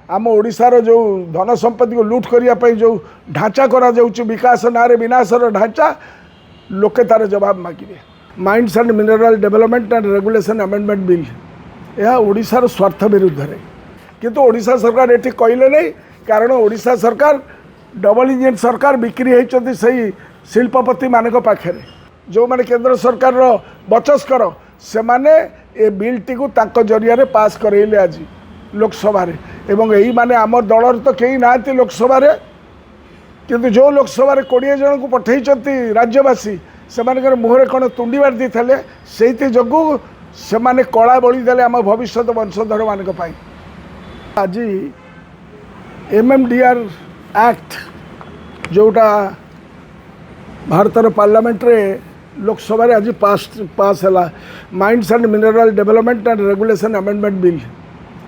आम ओडिशार जो धन संपत्ति को लुट करने जो ढांचा करा विकास ना विनाशर ढांचा लोके तार जवाब मागे। Mines and mineral development and regulation amendment bill यह ओडिशार स्वार्थ विरुद्ध है किंतु ओडिशा सरकार ये कहले नहीं कारण ओडिशा सरकार डबल इंजन सरकार बिक्री होती सही शिल्पपति मान पाखे जो मैंने केंद्र सरकार बचस्कर से माने ए बिलटी को तांको जरिया पास करेले आज लोकसभा एवं यही माने आम दल तो कहीं ना लोकसभा किंतु जो लोकसभा 20 जन को पठे राज्यवासी से मुहर कौन तुंडी बांधी थे से जो से माने कला बड़ी देले आम भविष्य वंशधर मान आज MMDR एक्ट जोटा भारतर पार्लियामेंट रे लोकसभा आज पास है mines and mineral development and regulation amendment bill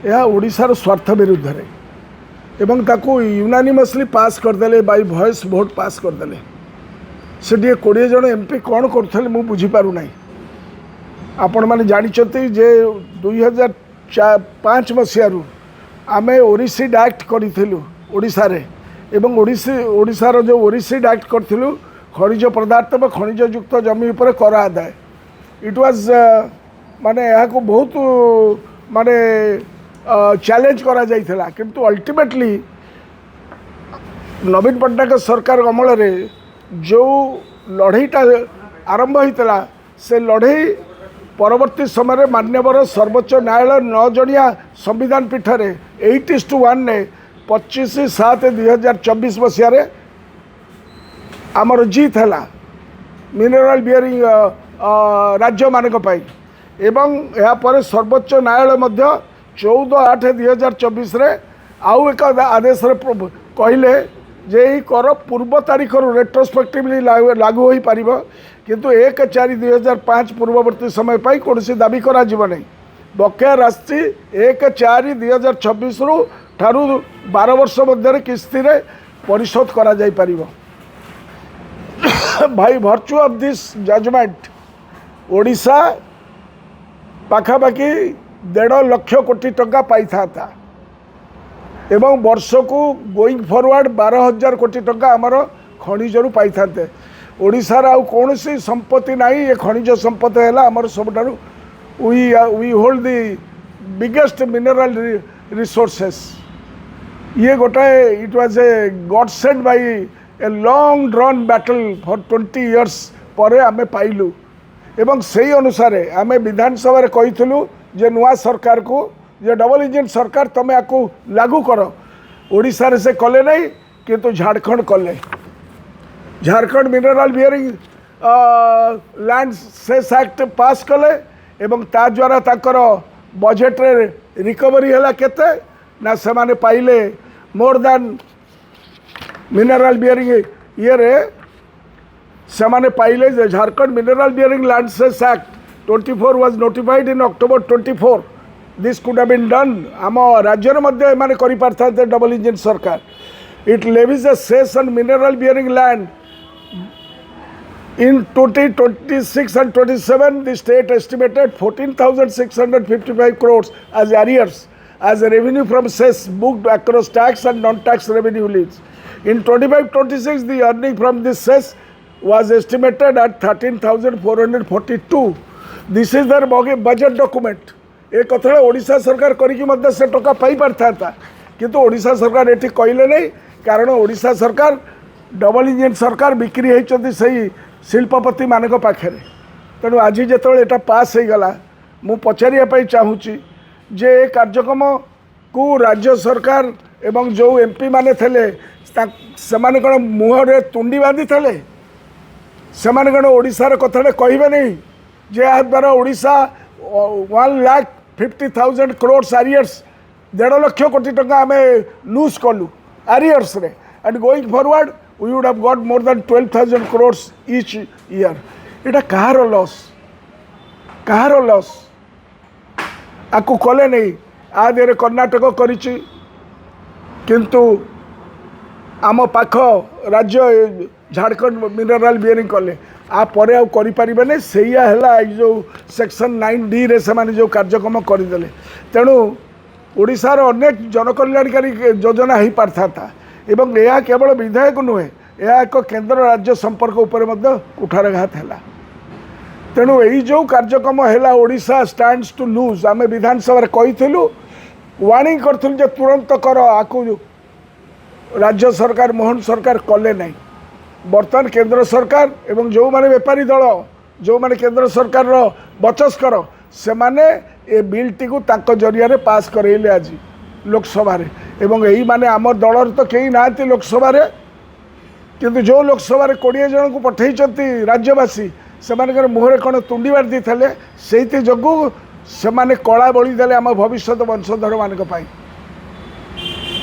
यह ओडिशार स्वार्थ विरुद्ध है एवं ताकू यूनानिमसली पास करदे बाय वॉइस भोट पास करदे से 20 जन MP कौन करते मुझे बुझीपारू ना आपण मैंने जानते जे 2005 मसीह आम ओरिसिड एक्ट करूँ ओडिशा रे एवं ओडिशार जो ओरिसिड एक्ट करूँ खनिज पदार्थ व खनिज युक्त जमी पर कर आदाय इट वाज माने यहाँ को बहुत माने चैलेंज करा जाइथिला किंतु अल्टीमेटली नवीन पट्टनायक सरकार अमल रे जो लड़ईटा आरंभ होता से लड़ई परवर्ती समय मान्यवर सर्वोच्च न्यायालय 9 जनिया संविधान पीठ रे 8:1 ने 25/7/2024 मसीह आमर जीत है मिनरल बियरिंग राज्य मान एवं यापर सर्वोच्च न्यायालय 14/8/2024 आउ एक आदेश कहले जे कर पूर्व तारीख रेट्रोस्पेक्टिवली लागू हो पार किंतु 1/4/2005 पूर्ववर्ती समय कौन दाबी करा नहीं बकेया राशि 1/4/2026 ठारू 12 वर्ष मध्य किस्ती परिशोध करा जाई पारिबो। By virtue of this judgment Odisha पाखापाखि 1.5 लाख कोटी टंका पाई था एवं वर्ष को गोइंग फॉरवर्ड 12,000 कोटी टंका आमर खनिजरू पाई था ओडिशार आउ कौन सी संपत्ति नहीं ये खनिज संपत्ति है आमर सबुठारु we hold the biggest mineral resources ये गोटाए it was a godsend by a long drawn battle for 20 years पर आमे पाइलु एवं से अनुसार आमे विधानसभा कहीलु जे नुआ सरकार को जे डबल इंजन सरकार तुम या लागू कर ओडिशा से कले नहीं किंतु झारखंड कले Jharkhand mineral bearing land cess act pass कले एवं ता द्वारा ताकर बजेट रे रिकवरी है केते ना से माने पाइले मोर दैन मिनरल बियरिंग ये से माने पाइले Jharkhand mineral bearing land cess act 24 was notified in October 24 this could have been done आम राज्य मध्य माने करि पारथा डबल इंजन सरकार it levies a cess on mineral bearing land in 2026 and 27 the state estimated 14,655 crores as arrears as a revenue from cess booked across tax and non-tax revenue leads. In 25-26 the earning from this cess was estimated at 13,442. This is their budget document. ए कथा ओडिशा सरकार करिकी से टका पाई पारता किंतु ओडिशा सरकार ये कहले नहीं कारण ओडिशा सरकार डबल इंजन सरकार बिक्री होती सही शिल्पपति मान पाखे तेणु आज जो यहाँ पास हो गला मु पचारिया चाहूँगी जे कार्यक्रम को राज्य सरकार एवं जो MP माने थे से कौन मुहर तुंडी बांधी थे से कौन ओडिशार कथा कहे नहीं जे या द्वारा ओडिशा 1,50,000 crores आरियर्स 1.5 लाख कोटी टंका आम लूज कलु आरियर्स रे and going forward we would have got more than 12,000 crores each year. इटा कहार लॉस आपको कले नहीं आदि कर्णाटक करिछि किंतु आम पाख राज्य झारखंड मिनरल बियरिंग कले आ परे आ करि परिबे नै सेया हला जो सेक्शन 9D रे से माने जो कार्यक्रम करदेले तेणु ओडिशार अनेक जनकल्याणकारी योजना हो पारता एवं यह केवल विधायक नुहे यह एक केंद्र राज्य संपर्क उपर कुठारघात है। तेणु यही जो कार्यक्रम है ओडिशा स्टैंड्स टू लूज आम विधानसभा कहीलु वाणी करूँ जे तुरंत कर आकु राज्य सरकार मोहन सरकार कले नहीं। बर्तमान केंद्र सरकार एवं जो माने बेपारी दल जो माने केंद्र सरकार बचस्कर से माने ए बिलटी को तांको जरिया रे पास करेले आज लोकसभा रे एवं यही माने आम दल तो कहीं ना लोकसभा रे किंतु जो लोकसभा रे 20 जन को पठई राज्यवासी से मुहरे कौन तुंडी बांधी थे से जगू से माने कला बड़ी देले आम भविष्य वंशधर मान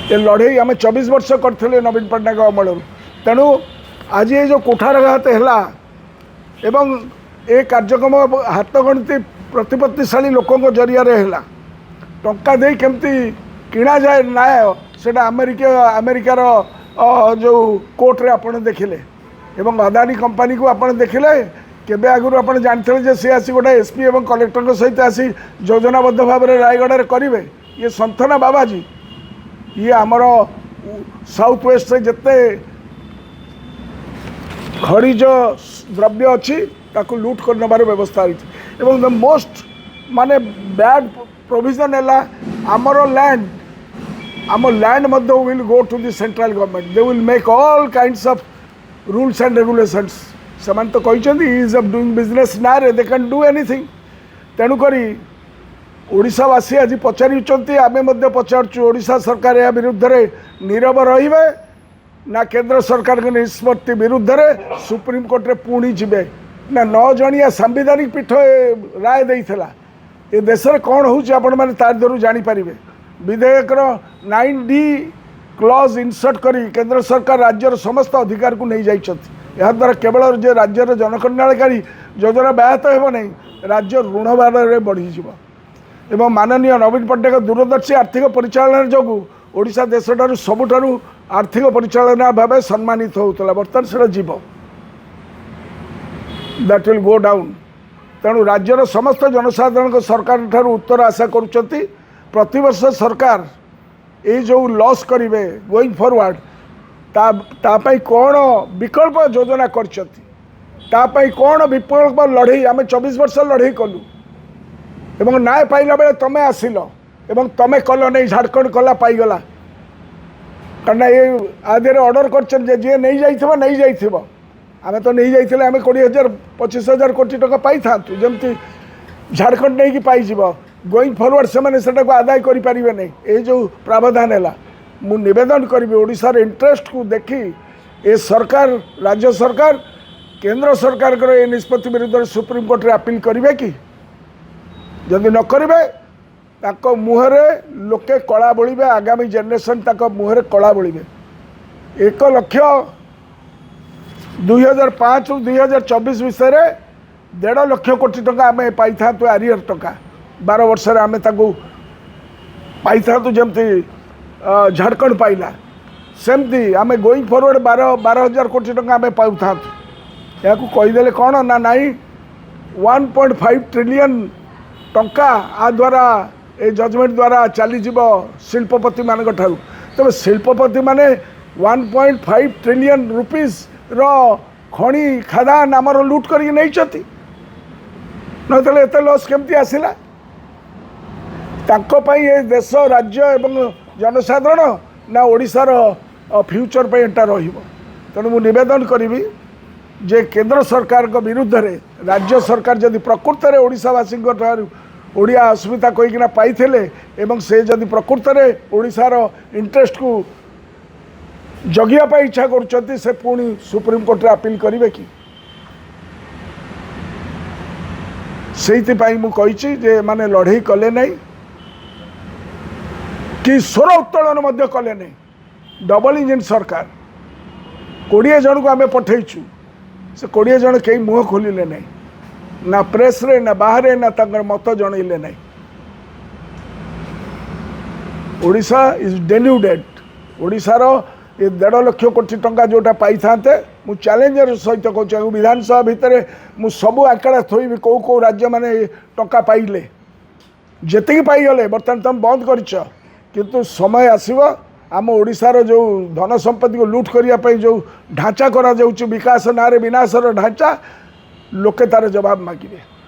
ये लड़े आम 24 वर्ष करते नवीन पट्टनायक अमल। तेणु आज ये जो कुठारघात है एवं ए कार्यक्रम हाथ गणती प्रतिपत्तिशाली लोकों जरिया है टंका दे केमती किणा जाए न्याय से अमेरिकार जो कोर्ट रे आपन देखिले एवं अदानी कंपनी को आपन देखिले केबे आगुरु आपन जानते जे सी आसी गोटे एसपी एवं कलेक्टर सहित आसी योजनाबद्ध भाव में रायगढ़ करेंगे ये संथना बाबाजी ये आमर साउथ वेस्ट से जिते खनिज द्रव्य अच्छी ताकू लूट कर नबार व्यवस्था होती द मोस्ट माने बैड प्रोविजन है आमर लैंड आम land will go to the central government they will make all kinds of rules and regulations से तो कहते इज ऑफ डूइंग बिजनेस ना रे दे कैन डू एनीथिंग। तेणुक ओडिशावासी आज पचारुंट आम पचारचु ओडिशा सरकार या विरुद्ध रे नीरव रे ना केंद्र सरकार के निष्पत्ति विरुद्ध रे सुप्रीम कोर्ट रे पुणी जीवे ना 9 जणिया संवैधानिक पीठ राय देइथला ए देश में कौन होउछ आपण माने तार दरु जानी परिबे। विधेयक 9D क्लॉज इनसर्ट करी केंद्र सरकार राज्यर समस्त अधिकार को नहीं जाइछथि या द्वारा केवल जे राज्यर जनकल्याणकारी योजना व्याहत हेबो नहीं राज्य ऋण भार रे बढ़ी जीवो एवं माननीय नवीन पट्टनायक दूरदर्शी आर्थिक परिचालन जोगु ओडिशा देश सबुठारु आर्थिक परिचालना भाव सम्मानित होता बर्तमान से जीव दैट विल गो डाउन। तेणु राज्यर समस्त जनसाधारण सरकार ठारू उत्तर आशा करुँच प्रतिवर्ष सरकार ये जो लॉस करेंगे गोइंग फॉरवर्ड तापाई कौन विकल्प योजना करपाई कौन विकल्प लड़े आम 24 वर्ष लड़े कलु एवं न्याय पाइला बेले तमें आसिल एवं तमें कल नहीं झारखंड कला पाईगला कहीं ये आदि ऑर्डर कर जी नहीं जाइए आम तो नहीं जाइए आम 20,000-25,000 कोटी टका पाई था जमती झारखंड नहीं पाई गोइंग फॉरवर्ड से आदाय करें नहीं ये जो प्रावधान है मु निवेदन करी ओडिशार इंटरेस्ट को देखी ए सरकार राज्य सरकार केंद्र सरकार को ये निष्पत्ति विरुद्ध सुप्रीम कोर्ट रे अपील करेंगे कि जदि न करेंगे ताको मुहरे लोके कला बोलिबे आगामी जेनरेशन ताको मुहरे कला बोलिबे 1,00,000 2005 2024 विषय 1.5 लाख कोटी टका आम पाई था आरियर टका 12 वर्ष आम पाई था जमती झारखंड पाइला सेमती आम गोइंग फॉरवर्ड 12,000 कोटी टका आम पाऊ था या कहीदे कौन ना नाई 1.5 ट्रिलियन टंका आ द्वारा ए जजमेंट द्वारा चलीज शिल्पपति मान तेज शिल्पपति माने 1.5 ट्रिलियन रुपीज रो खणी खादान आमर लुट कर नहीं नतले एत लॉस केमती आसला ये देश राज्य एवं जनसाधारण ना ओडिशार फ्यूचर पे एटा रहिबो। तेणु मु निवेदन करी जे केंद्र सरकार को विरुद्ध रे राज्य सरकार जदि प्रकृत में ओडिशावासी ओडिया अस्मिता कहीकिना पाइथिले एवं से जदि प्रकृत में ओडिशार इंटरेस्ट को जगिया पाई इच्छा करुँच से पुणी सुप्रीम कोर्ट रे अपील करेंगे कि से मुझे जे माने लड़े कले नहीं कि स्वर उत्तोलन कले नहीं डबल इंजिन सरकार 20 जन को आम पठेचु से 20 जन कहीं मुँह खोलिले नहीं ना प्रेस रे ना बाहर ना तंगर मत जनइले नहीं। ओडिशा इज डेन्यूडेड ओडिशार ये 1.5 लाख कोटी टंका जोटा पाई था मु चैलेंजर सहित कहूँ विधानसभा भितर मु सबू आंकड़ा थोबी कौ कौ राज्य माने टंका पाइले जेतिकी पाईगले बर्तमान तुम बंद कर किंतु समय आसिब आम ओडिशार जो धन संपत्ति को लुट करने जो ढांचा करा जाउछि विकास नारे विनाशर ढांचा लोके तार जवाब मागिबे।